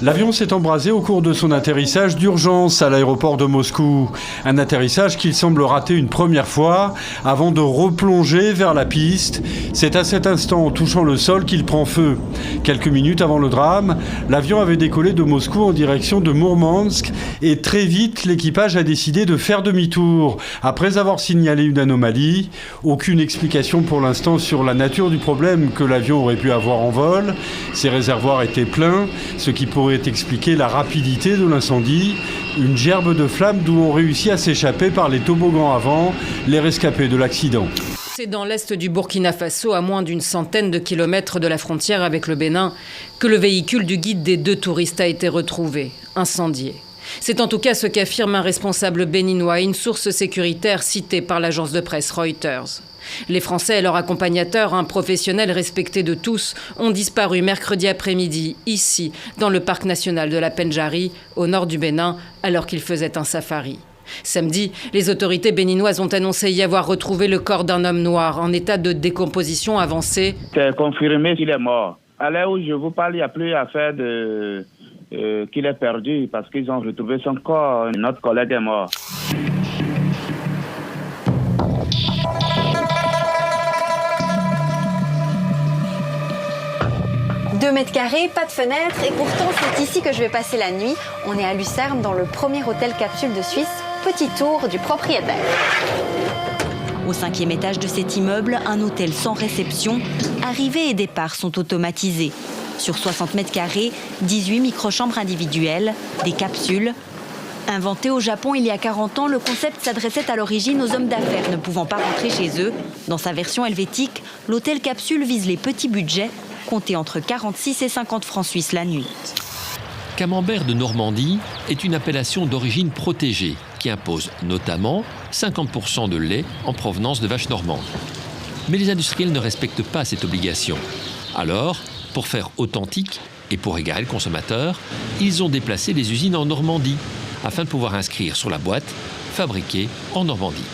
L'avion s'est embrasé au cours de son atterrissage d'urgence à l'aéroport de Moscou. Un atterrissage qu'il semble rater une première fois avant de replonger vers la piste. C'est à cet instant, en touchant le sol, qu'il prend feu. Quelques minutes avant le drame, l'avion avait décollé de Moscou en direction de Mourmansk et très vite, l'équipage a décidé de faire demi-tour. Après avoir signalé une anomalie, aucune explication pour l'instant sur la nature du problème que l'avion aurait pu avoir en vol. Ses réservoirs étaient pleins, ce qui pourrait expliquer la rapidité de l'incendie. Une gerbe de flammes d'où ont réussi à s'échapper par les toboggans avant les rescapés de l'accident. C'est dans l'est du Burkina Faso, à moins d'une centaine de kilomètres de la frontière avec le Bénin, que le véhicule du guide des 2 touristes a été retrouvé, incendié. C'est en tout cas ce qu'affirme un responsable béninois, une source sécuritaire citée par l'agence de presse Reuters. Les Français et leur accompagnateur, un professionnel respecté de tous, ont disparu mercredi après-midi, ici, dans le parc national de la Pendjari, au nord du Bénin, alors qu'ils faisaient un safari. Samedi, les autorités béninoises ont annoncé y avoir retrouvé le corps d'un homme noir en état de décomposition avancée. C'est confirmé qu'il est mort. À l'heure où je vous parle, il n'y a plus affaire qu'il est perdu parce qu'ils ont retrouvé son corps. Notre collègue est mort. 2 mètres carrés, pas de fenêtre, et pourtant c'est ici que je vais passer la nuit. On est à Lucerne, dans le premier hôtel capsule de Suisse. Petit tour du propriétaire. Au 5e étage de cet immeuble, un hôtel sans réception. Arrivée et départ sont automatisés. Sur 60 mètres carrés, 18 microchambres individuelles, des capsules. Inventé au Japon il y a 40 ans, le concept s'adressait à l'origine aux hommes d'affaires ne pouvant pas rentrer chez eux. Dans sa version helvétique, l'hôtel capsule vise les petits budgets, comptés entre 46 et 50 francs suisses la nuit. Camembert de Normandie est une appellation d'origine protégée qui impose notamment 50% de lait en provenance de vaches normandes. Mais les industriels ne respectent pas cette obligation. Alors, pour faire authentique et pour égarer le consommateur, ils ont déplacé les usines en Normandie afin de pouvoir inscrire sur la boîte « Fabriqué en Normandie ».